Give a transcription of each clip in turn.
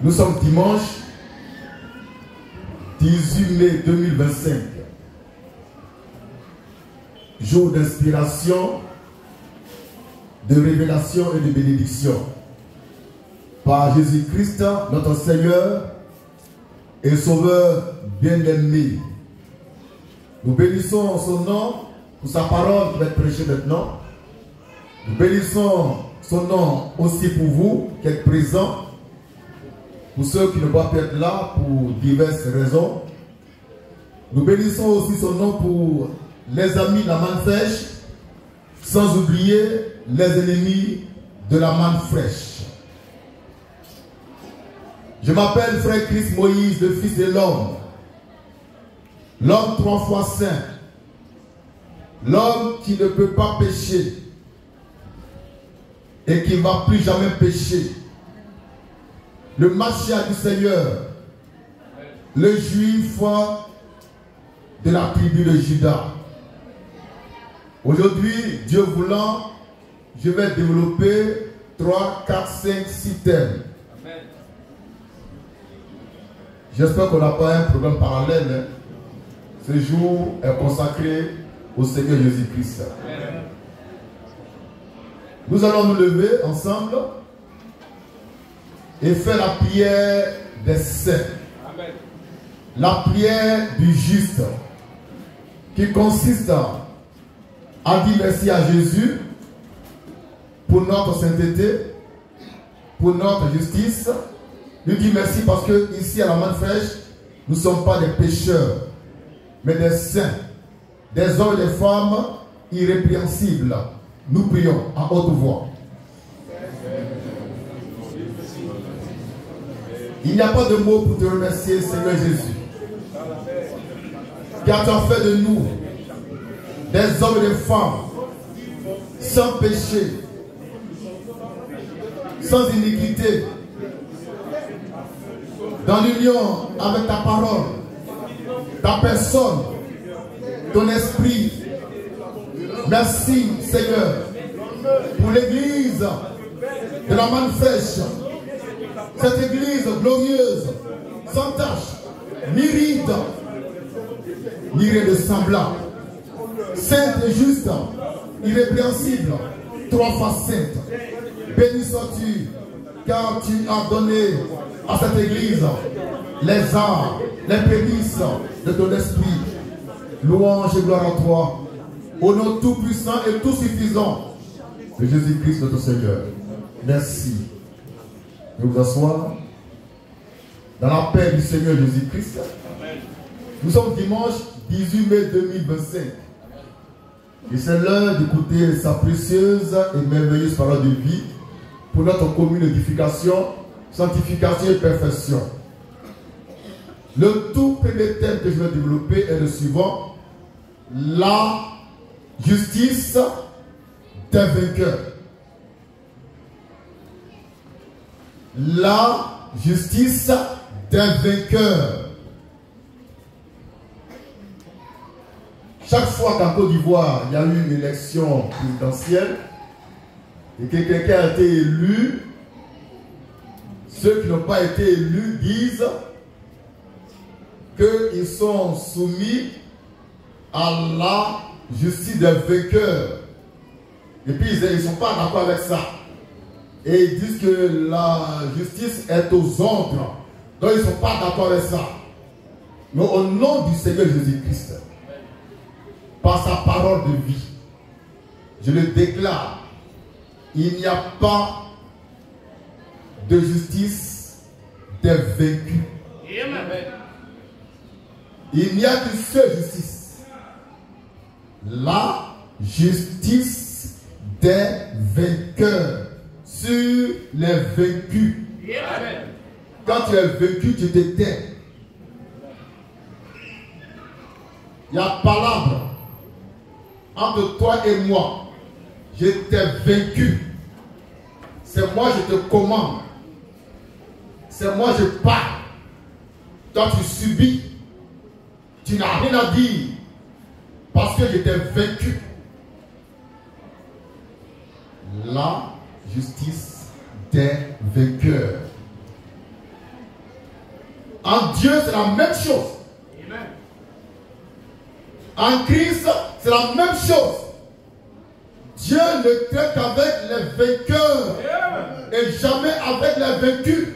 Nous sommes dimanche 18 mai 2025. Jour d'inspiration, de révélation et de bénédiction. Par Jésus-Christ, notre Seigneur et Sauveur bien-aimé. Nous bénissons son nom pour sa parole qui va être prêchée maintenant. Nous bénissons son nom aussi pour vous qui êtes présents. Pour ceux qui ne peuvent pas être là pour diverses raisons. Nous bénissons aussi son nom pour les amis de la manne fraîche, sans oublier les ennemis de la manne fraîche. Je m'appelle Frère Christ Moïse, le Fils de l'homme. L'homme 3 fois saint. L'homme qui ne peut pas pécher et qui ne va plus jamais pécher. Le Mashiach du Seigneur, le juif de la tribu de Juda. Aujourd'hui, Dieu voulant, je vais développer 3, 4, 5, 6 thèmes. J'espère qu'on n'a pas un programme parallèle. Ce jour est consacré au Seigneur Jésus-Christ. Nous allons nous lever ensemble et faire la prière des saints. La prière du juste, qui consiste à dire merci à Jésus pour notre sainteté, pour notre justice. Nous disons merci parce que ici à la manne fraîche, nous ne sommes pas des pécheurs, mais des saints, des hommes et des femmes irrépréhensibles. Nous prions à haute voix. Il n'y a pas de mots pour te remercier, Seigneur Jésus, car tu as fait de nous des hommes et des femmes sans péché, sans iniquité, dans l'union avec ta parole, ta personne, ton esprit. Merci, Seigneur, pour l'église de la manne fraîche. Cette église glorieuse, sans tache, ni ride, ni rien de semblable. Sainte et juste, irrépréhensible, 3 fois sainte. Béni sois-tu, car tu as donné à cette église les arts, les prémices de ton esprit. Louange et gloire à toi, au nom tout puissant et tout suffisant de Jésus-Christ notre Seigneur. Merci. Je vous asseoir dans la paix du Seigneur Jésus-Christ. Nous sommes dimanche 18 mai 2025. Et c'est l'heure d'écouter sa précieuse et merveilleuse parole de vie pour notre commune édification, sanctification et perfection. Le tout premier thème que je vais développer est le suivant: la justice des vainqueurs. La justice des vainqueurs. Chaque fois qu'en Côte d'Ivoire, il y a eu une élection présidentielle et que quelqu'un a été élu, ceux qui n'ont pas été élus disent qu'ils sont soumis à la justice des vainqueurs. Et puis ils ne sont pas d'accord avec ça. Et ils disent que la justice est aux autres. Donc ils ne sont pas d'accord avec ça. Mais au nom du Seigneur Jésus-Christ, par sa parole de vie, je le déclare, il n'y a pas de justice des vaincus. Il n'y a qu'une seule justice. La justice des vainqueurs sur les vaincus. Quand tu es vaincu, tu te tais. Il y a palabre entre toi et moi. Je t'ai vaincu. C'est moi je te commande. C'est moi je parle. Toi tu subis. Tu n'as rien à dire. Parce que je t'ai vaincu. La justice des vainqueurs. En Dieu, c'est la même chose. En Christ, c'est la même chose. Dieu ne traite qu'avec les vainqueurs et jamais avec les vaincus.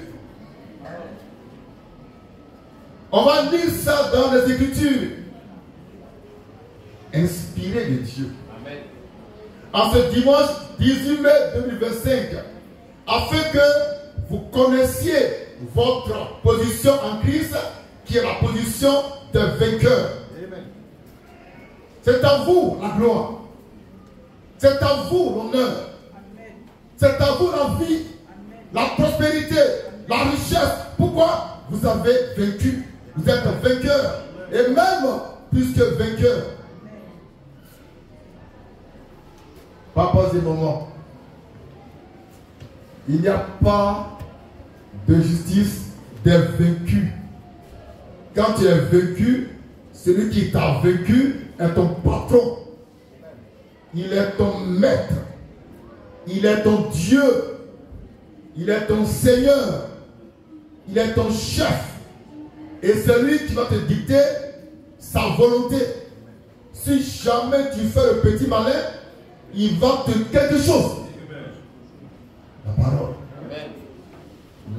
On va lire ça dans les Écritures. Inspiré de Dieu. Amen. En ce dimanche 18 mai 2025, afin que vous connaissiez votre position en Christ, qui est la position de vainqueur. Amen. C'est à vous la gloire. C'est à vous l'honneur. C'est à vous la vie, la prospérité, la richesse. Pourquoi? Vous avez vaincu. Vous êtes vainqueur. Et même plus que vainqueur. Papa, c'est moment. Il n'y a pas de justice des vaincus. Quand tu es vaincu, celui qui t'a vaincu est ton patron. Il est ton maître. Il est ton Dieu. Il est ton Seigneur. Il est ton chef. Et c'est lui qui va te dicter sa volonté. Si jamais tu fais le petit malin, il va te quelque chose. La parole.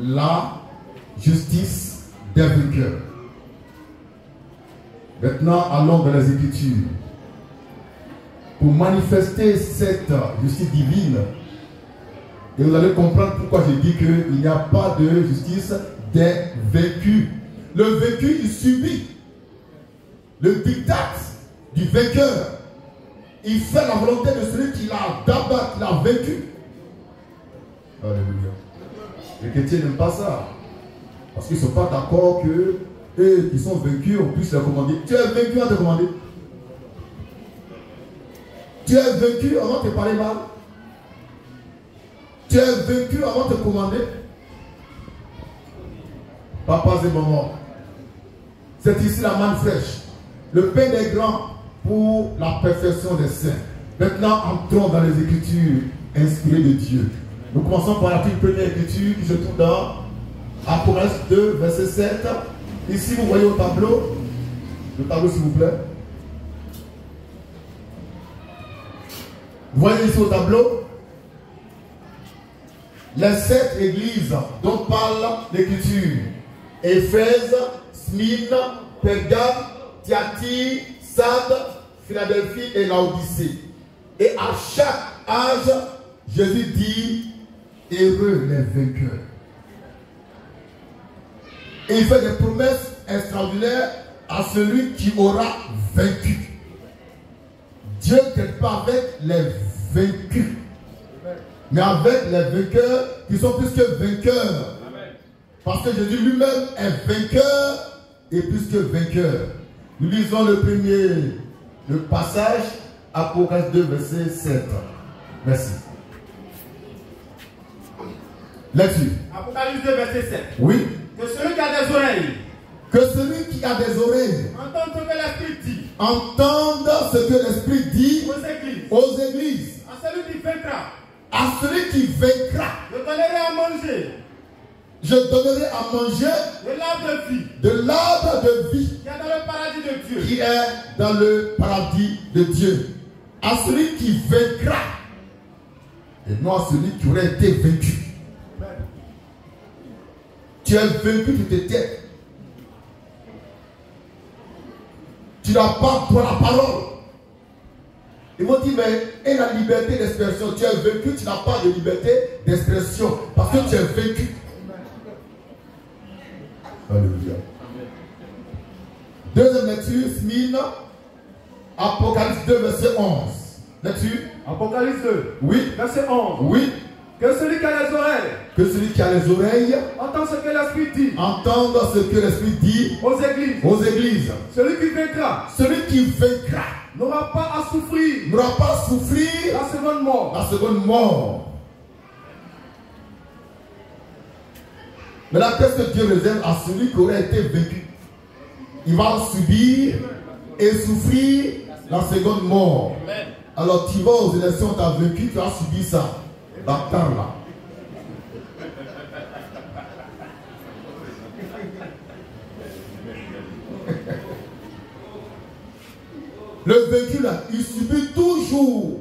La justice des vainqueurs. Maintenant, allons dans les Écritures. Pour manifester cette justice divine, et vous allez comprendre pourquoi je dis qu'il n'y a pas de justice des vaincus. Le vaincu, il subit le diktat du vainqueur. Il fait la volonté de celui qui l'a d'abord, qui l'a vaincu. Alléluia. Les chrétiens n'aiment pas ça. Parce qu'ils ne sont pas d'accord que eux qui sont vaincus, on puisse leur commander. Tu es vaincu, on te commander. Tu es vaincu avant de te parler mal. Tu es vaincu avant de te commander. Papa, c'est maman. C'est ici la manne fraîche. Le pain des grands pour la perfection des saints. Maintenant, entrons dans les Écritures inspirées de Dieu. Nous commençons par la toute première écriture qui se trouve dans Apocalypse 2, verset 7. Ici, vous voyez au tableau. Le tableau, s'il vous plaît. Vous voyez ici au tableau les 7 églises dont parle l'Écriture. Éphèse, Smyrne, Pergame, Thyatire, Sardes, Philadelphie et Laodicée. Et à chaque âge, Jésus dit, heureux les vainqueurs. Et il fait des promesses extraordinaires à celui qui aura vaincu. Dieu ne traite pas avec les vaincus, mais avec les vainqueurs qui sont plus que vainqueurs. Parce que Jésus lui-même est vainqueur et plus que vainqueur. Nous lisons le passage, Apocalypse 2, verset 7. Merci. Là-dessus. Apocalypse 2, verset 7. Oui. Que celui qui a des oreilles. Que celui qui a des oreilles. Entende ce que l'Esprit dit. Entende ce que l'Esprit dit aux églises. À celui qui vaincra. À celui qui vaincra. Je donnerai à manger. Je donnerai à manger de l'arbre de vie. De l'arbre de vie. Qui est dans le paradis de Dieu. Qui est dans le paradis de Dieu. À celui qui vaincra. Et non à celui qui aurait été vaincu. Tu es vaincu, tu te tais. Tu n'as pas pour la parole. Ils vont dire, mais et la liberté d'expression. Tu es vaincu, tu n'as pas de liberté d'expression. Parce que tu es vaincu. Alléluia. Deuxième lecture, Smyrne, Apocalypse 2, verset 11. Lecture. Apocalypse 2. Oui. Verset 11. Oui. Que celui qui a les oreilles. Que celui qui a les oreilles. Entende ce que l'Esprit dit. Entende ce que l'Esprit dit. Aux églises. Aux églises. Celui qui vaincra. Celui qui vaincra. N'aura pas à souffrir. N'aura pas à souffrir. La seconde mort. La seconde mort. Maintenant, qu'est-ce que Dieu réserve à celui qui aurait été vaincu? Il va subir et souffrir la seconde mort. Amen. Alors tu vas aux élections, tu as vaincu, tu as subi ça. Bâtard là. Le vaincu là, il subit toujours.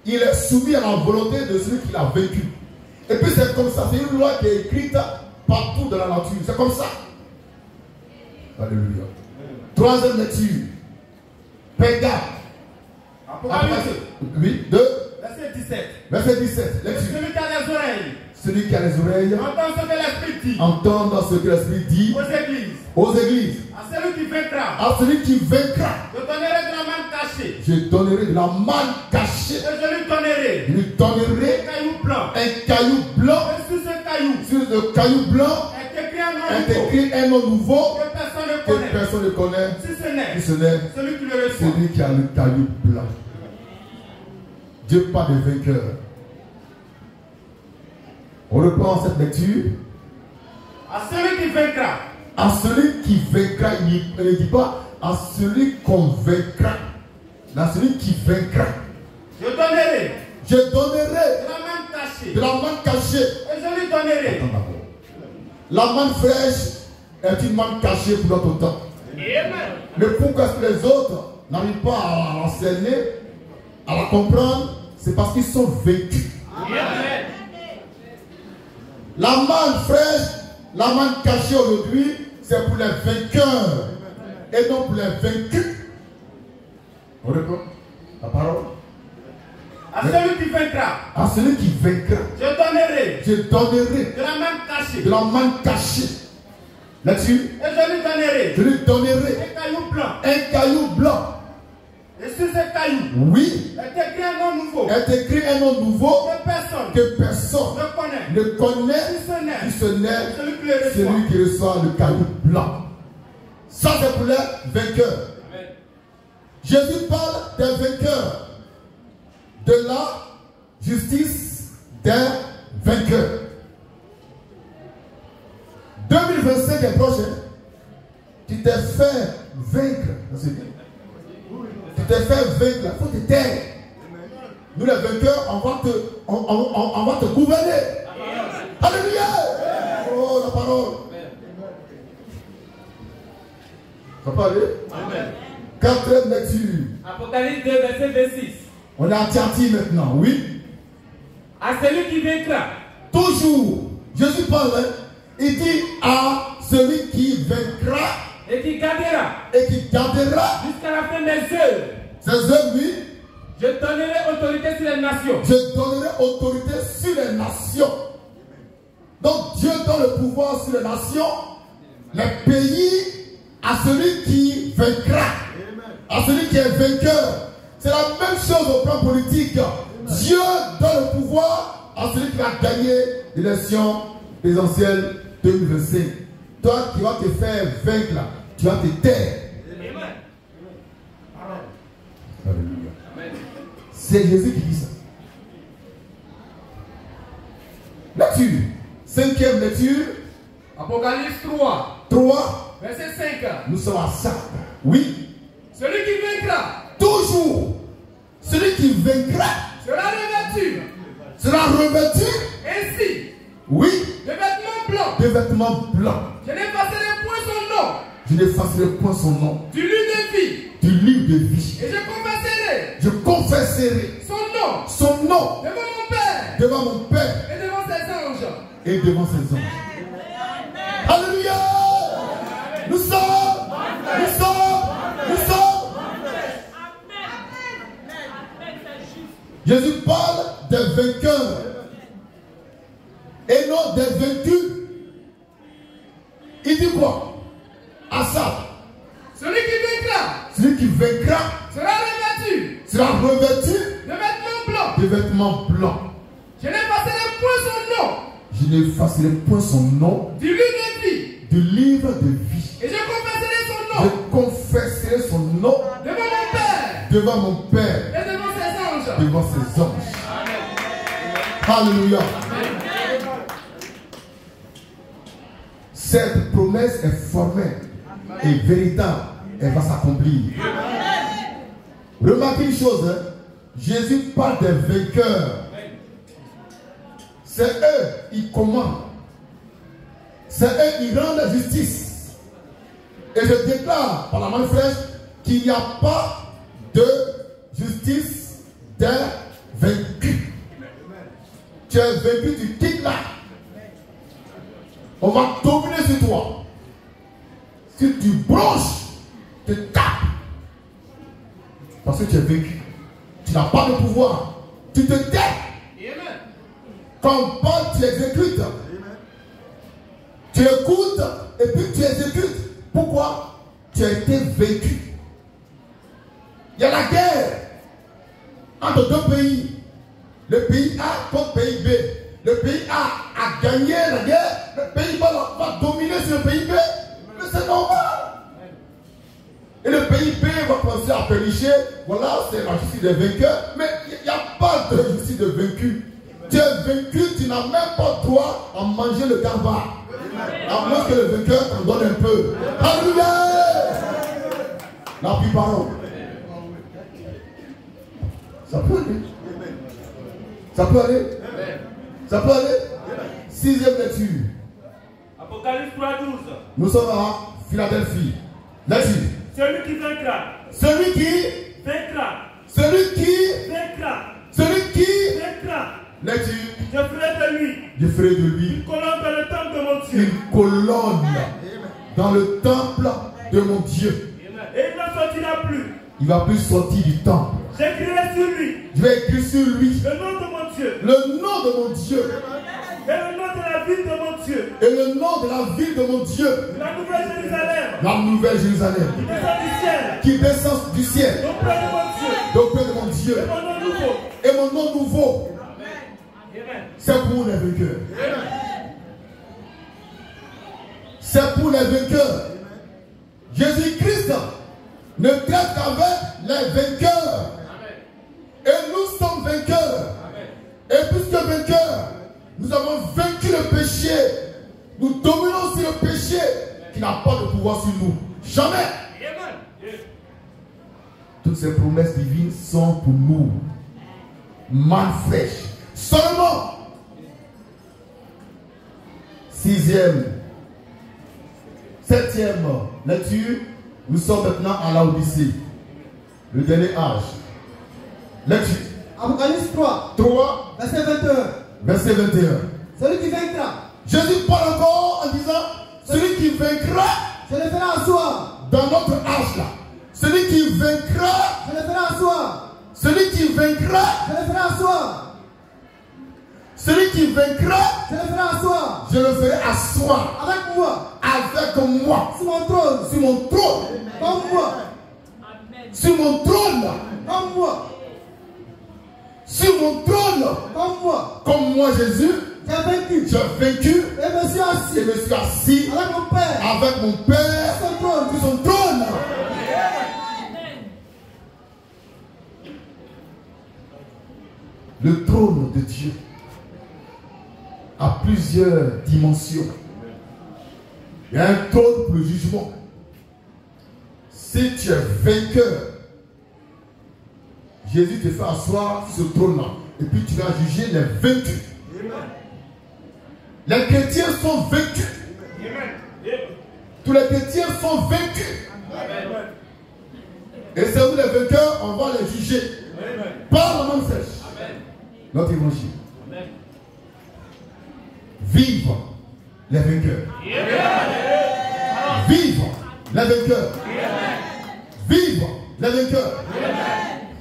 Il est soumis à la volonté de celui qui l'a vaincu. Et puis c'est comme ça, c'est une loi qui est écrite partout dans la nature. C'est comme ça. Alléluia. Troisième lecture. Pégase. Apocalypse. Oui, 2. Verset 17. Verset 17. Lecture. Celui qui a les oreilles. Celui qui a les oreilles. Entend ce que l'Esprit dit. Entendre ce que l'Esprit dit. Aux églises. Aux églises. À celui qui vaincra. À celui qui vaincra. Je donnerai de la manne cachée. Je donnerai de la manne cachée. Et je lui donnerai. Je lui donnerai Un caillou blanc. un caillou blanc. Et sur ce caillou. Sur le caillou blanc Est écrit un nom est nouveau. écrit un nom nouveau Que personne ne que connaît. personne ne connaît. Si ce n'est Si ce n'est celui qui le reçoit. celui qui a le caillou blanc. Dieu parle de vainqueur. On reprend cette lecture. À celui qui vaincra. À celui qui vaincra, il ne dit pas à celui qu'on vaincra. Mais à celui qui vaincra. Je donnerai. Je donnerai De la manne cachée. de la manne cachée. Et je lui donnerai. Attends d'abord. La manne fraîche est une manne cachée pour notre temps. Amen. Mais pourquoi est-ce que les autres n'arrivent pas à l'enseigner, à la comprendre? C'est parce qu'ils sont vaincus. Amen. La manne fraîche, la manne cachée aujourd'hui, c'est pour les vainqueurs et non pour les vaincus. On reprend la parole. À celui qui vaincra. À celui qui vaincra, Je donnerai. je donnerai De la manne cachée. de la manne cachée. Là-dessus, Et je lui donnerai. je lui donnerai Un caillou blanc. un caillou blanc. Et sur ce caillou. Oui, Est écrit un nom nouveau. est écrit un nom nouveau que personne ne connaît. ne connaît, Si ce n'est si ce n'est celui qui le reçoit. celui qui reçoit le caillou blanc. Ça, c'est pour les vainqueurs. Amen. Jésus parle des vainqueurs, de la justice des vainqueurs. 2025 est prochain. Tu t'es fait vaincre. C'est bien. Tu t'es fait vaincre. Il faut te taire. Nous les vainqueurs, on va te gouverner. Alléluia. Oh, la parole. Ça peut aller? Amen. Quatrième lecture. Apocalypse 2, verset 26. On est à Tiati maintenant, oui. À celui qui vaincra. Toujours, Jésus parle, hein, il dit à celui qui vaincra Et qui gardera. et qui gardera Jusqu'à la fin des œuvres. ses œuvres, oui. Je donnerai autorité sur les nations. Je donnerai autorité sur les nations. Donc Dieu donne le pouvoir sur les nations, les pays, à celui qui vaincra, à celui qui est vainqueur. C'est la même chose au plan politique. Dieu donne le pouvoir à celui qui va gagner l'élection présidentielle 2025. Toi qui vas te faire vaincre là, tu vas te taire. Alléluia. C'est Jésus qui dit ça. Lecture. Cinquième lecture. Apocalypse 3. 3. Verset 5. Nous sommes à ça. Oui. Celui qui vaincra Toujours. Celui qui vaincra sera revêtu sera revêtu. ainsi Oui. de vêtements blancs. De vêtements blancs. Je n'effacerai point son nom Je n'effacerai point son nom du livre de vie. du livre de vie. Et je confesserai Je confesserai son nom son nom devant mon Père devant mon Père et devant ses anges. et devant ses anges. Alléluia. Nous sommes. Jésus parle des vainqueurs et non des vaincus. Il dit quoi? À ça, Celui qui vaincra sera de revêtu vêtements blancs. de vêtements blancs. Je n'effacerai point son nom Je n'effacerai point son nom du livre de vie. du livre de vie. Et je confesserai son Je nom confesserai son nom devant mon Père devant mon Père, et devant ses anges. devant ses anges. Alléluia. Cette promesse est formelle et véritable. Elle va s'accomplir. Remarquez une chose, hein? Jésus parle des vainqueurs. C'est eux, ils commandent. C'est eux, ils rendent la justice. Et je déclare par la main fraîche qu'il n'y a pas de justice d'un vaincu. Tu es vaincu, tu quittes là. On va dominer sur toi. Si tu bronches, tu tapes. Parce que tu es vaincu. Tu n'as pas de pouvoir. Tu te tais. Quand on parle, tu exécutes. Tu écoutes et puis tu exécutes. Pourquoi? Tu as été vaincu. Il y a la guerre entre deux pays. Le pays A contre le pays B. Le pays A a gagné la guerre. Le pays B va dominer sur le pays B. Mais c'est normal. Et le pays B va penser à péricher. Voilà, c'est la justice des vainqueurs. Mais il n'y a pas de justice de vaincu. Tu es vaincu, tu n'as même pas droit à manger le gaba. À moins que le vainqueur t'en donne un peu. Alléluia! La plus parole. Ça peut aller. Ça peut aller. Ça peut aller. Sixième lecture. Apocalypse 3:12. Nous sommes à Philadelphie. Lecture. Celui qui vaincra. Celui qui Vaincra. Celui qui Vaincra. Celui qui Vaincra. Lecture. Je ferai de lui Je ferai de lui une colonne dans le temple de mon Dieu. une colonne dans le temple de mon Dieu. Et il ne sortira plus. Il ne va plus sortir du temple. J'écrirai sur lui Je vais écrire sur lui le nom de mon Dieu. le nom de mon Dieu Et le nom de la ville de mon Dieu. et le nom de la ville de mon Dieu. La nouvelle Jérusalem. La nouvelle Jérusalem Qui descend du ciel. qui descend du ciel Auprès de mon Dieu. d'auprès de mon Dieu Et mon nom nouveau. et mon nom nouveau. Amen. C'est pour les vainqueurs. C'est pour les vainqueurs. Jésus-Christ ne traite qu'avec les vainqueurs. Et nous sommes vainqueurs. Et puisque vainqueurs, nous avons vaincu le péché. Nous dominons sur le péché qui n'a pas de pouvoir sur nous. Jamais. Toutes ces promesses divines sont pour nous. Manne fraîche. Seulement. Sixième. Septième lecture. Nous sommes maintenant à l'Odyssée. Le dernier âge. Lecture. Apocalypse 3, 3, verset 21. verset 21. Celui qui vaincra, Jésus parle encore en disant, celui qui vaincra je le ferai asseoir. dans notre âge là. Celui qui vaincra, Je le ferai asseoir. celui qui vaincra, Je le ferai asseoir. celui qui vaincra, Je le ferai asseoir. je le ferai asseoir Avec moi, avec moi sur mon trône. sur mon trône. Comme moi. Sur mon trône. Comme moi. Sur mon trône. Comme moi. Comme moi Jésus, J'ai vaincu. j'ai vaincu Et me suis et assis. me suis assis Avec mon Père. avec mon Père Sur son trône. sur son trône. Le trône de Dieu a plusieurs dimensions. Il y a un trône pour le jugement. Si tu es vainqueur, Jésus te fait asseoir sur ce trône-là. Et puis tu vas juger les vaincus. Les chrétiens sont vaincus. Tous les chrétiens sont vaincus. Et c'est vous les vainqueurs, on va les juger. Par la main fraîche. Notre évangile. Vive les vainqueurs. Vive les vainqueurs. Vive les vainqueurs.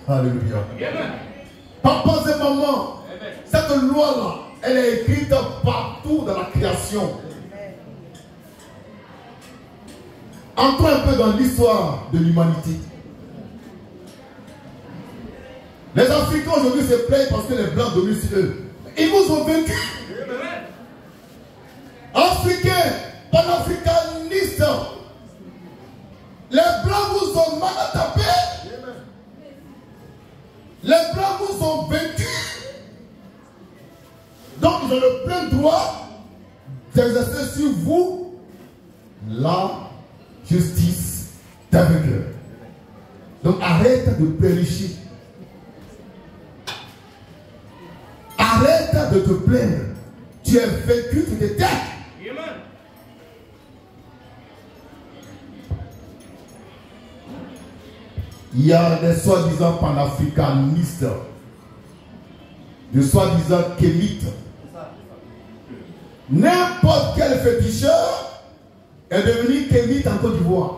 Alléluia. Papa et maman, cette loi-là, elle est écrite partout dans la création. Entrons un peu dans l'histoire de l'humanité. Les Africains aujourd'hui se plaignent parce que les Blancs dominent sur eux. Ils vous ont vaincus. Africains, panafricanistes, les Blancs vous ont mal tapé. Les Blancs vous ont vaincus. Donc ils ont le plein droit d'exercer sur vous la justice d'un vainqueur. Donc arrête de péricher. Arrête de te plaindre. Tu es vaincu, tu te tais. il y a des soi-disant panafricanistes, des soi-disant kémites. N'importe quel féticheur est devenu kémite en Côte d'Ivoire.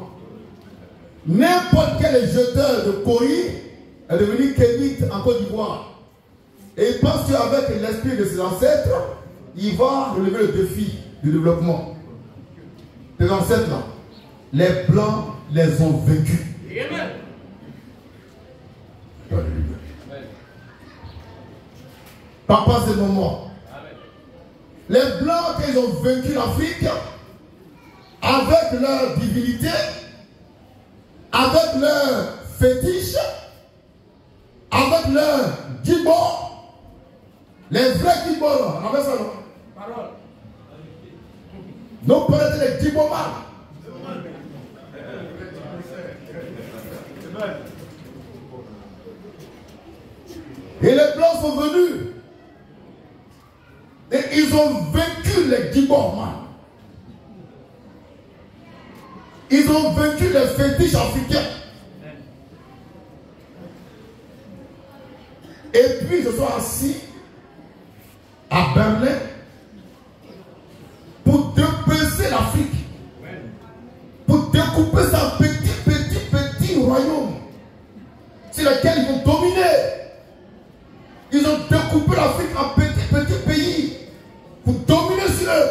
N'importe quel jeteur de courrier est devenu kémite en Côte d'Ivoire. Et il pense qu'avec l'esprit de ses ancêtres, il va relever le défi du développement. Les ancêtres là, les blancs les ont vaincus. Amen. Papa, c'est mon mot. Les blancs, quand ils ont vaincu l'Afrique, avec leur divinité, avec leur fétiche, avec leur gibon, les vrais gibons, on avait ça, non? Parole. Nos parents étaient les gibomans. Et les blancs sont venus. Et ils ont vaincu les gibomans. Ils ont vaincu les fétiches africains. Et puis ils se sont assis à Berlin pour dépecer l'Afrique. Pour découper sa petit royaume sur lequel ils ont dominé. Ils ont découpé l'Afrique en petits pays pour dominer sur eux.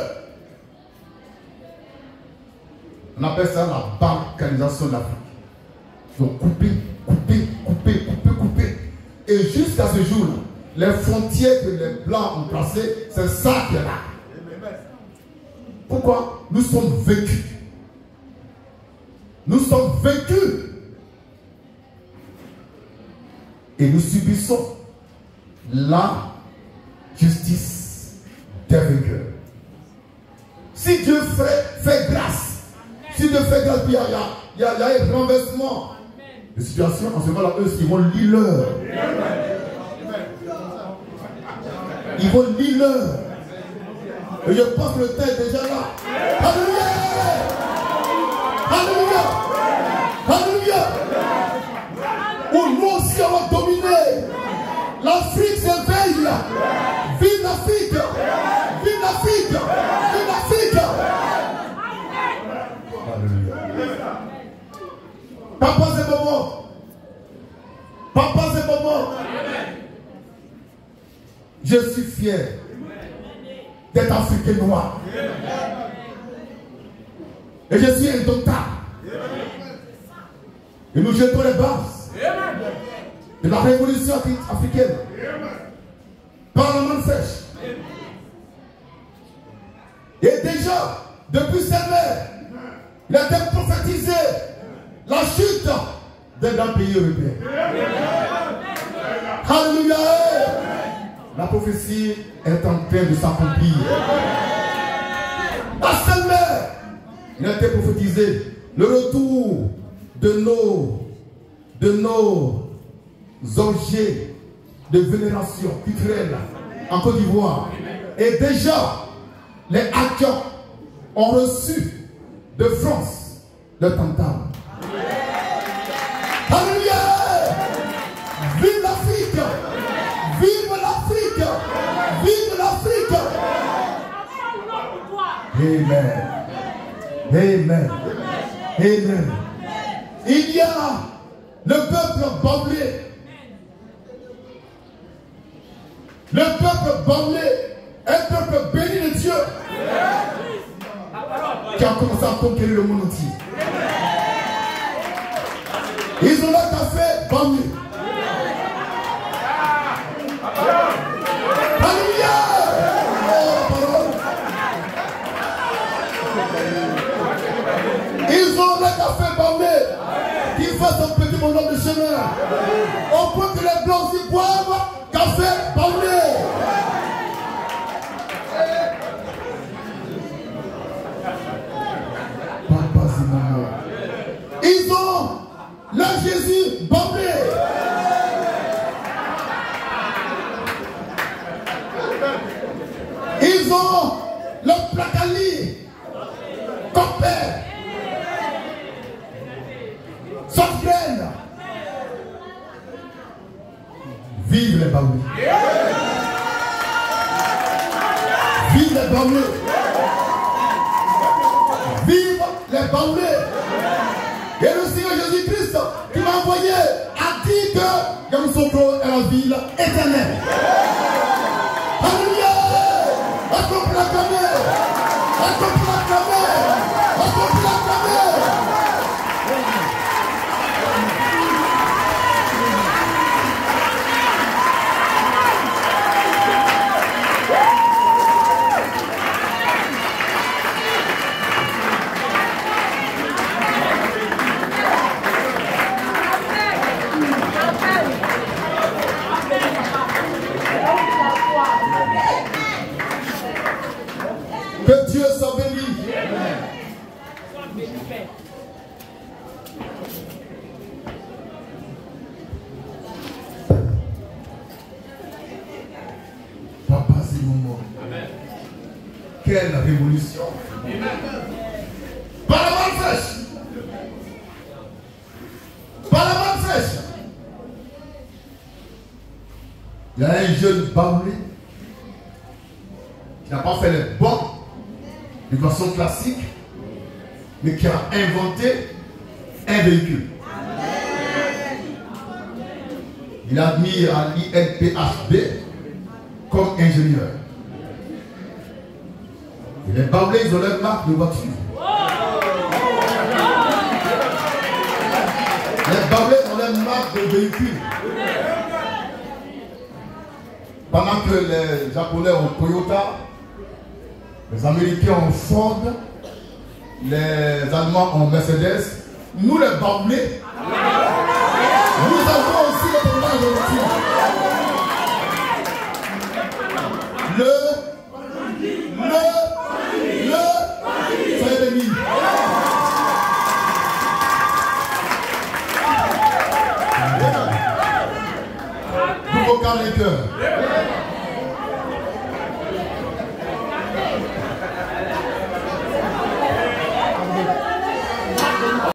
On appelle ça la balkanisation de l'Afrique. Ils ont coupé. Et jusqu'à ce jour-là, les frontières que les Blancs ont placées, c'est ça qui est là. Pourquoi? Nous sommes vaincus. Nous sommes vaincus. Et nous subissons la justice des vainqueurs. Si Dieu fait grâce, si Dieu fait grâce, il y a un renversement de situation. En ce moment-là, eux, ils vont lire l'heure. Ils vont lire l'heure. Et je pense que le temps est déjà là. Alléluia! Alléluia! Alléluia! Où nous aussi allons dominer. L'Afrique s'éveille. Vive l'Afrique! Vive l'Afrique! Vive l'Afrique! Alléluia! Papa, c'est bon. Papa, c'est bon. Je suis fier d'être africain noir. Et je suis indomptable. Et nous jetons les bases de la révolution africaine. Parlement sèche. Et déjà, depuis cette mère, il a été prophétisé la chute d'un grand pays européen. Alléluia! La prophétie est en train de s'accomplir. La seule mère, il a été prophétisé le retour de nos objets de vénération culturelle en Côte d'Ivoire. Et déjà, les acteurs ont reçu de France le tantame. Alléluia! Vive l'Afrique! Vive l'Afrique! Vive l'Afrique! Amen. Amen. Amen. Il y a le peuple bamblé. Le peuple bamblé, un peuple béni de Dieu qui a commencé à conquérir le monde entier. Ils ont leur café bamblé. Alléluia! Ils ont le café bamblé qui fait son petit bonhomme de chemin. Au point que les blancs aussi boivent café bamblé. Papa, c'est maman. Ils ont le Jésus bamblé. Ils ont le placali, copper, soft graine, Vive les bamboulés. Vive les bamboulés. Vive les bamboulés. Et le Seigneur Jésus-Christ qui m'a envoyé a dit que Yamoussoukro est la ville éternelle. Alléluia. Est-ce qu'on peut l'acclamer? Est-ce qu'on peut l'acclamer? Est-ce qu'on peut l'acclamer? Que Dieu soit béni. Papa, c'est mon mot. Quelle révolution. Par la main fraîche. Par la main fraîche. Il y a un jeune bamboulé qui n'a pas fait les bons de façon classique, mais qui a inventé un véhicule. Il a mis à l'INPHB comme ingénieur. Et les bamboulés, ils ont leur marque de voiture. Les bamboulés ont leur marque de véhicule. Pendant que les Japonais ont Toyota, les Américains ont Ford, les Allemands ont Mercedes, nous les bamboulés, nous avons aussi notre marque de voiture. Soyez bénis. Pour vos cœurs les cœurs.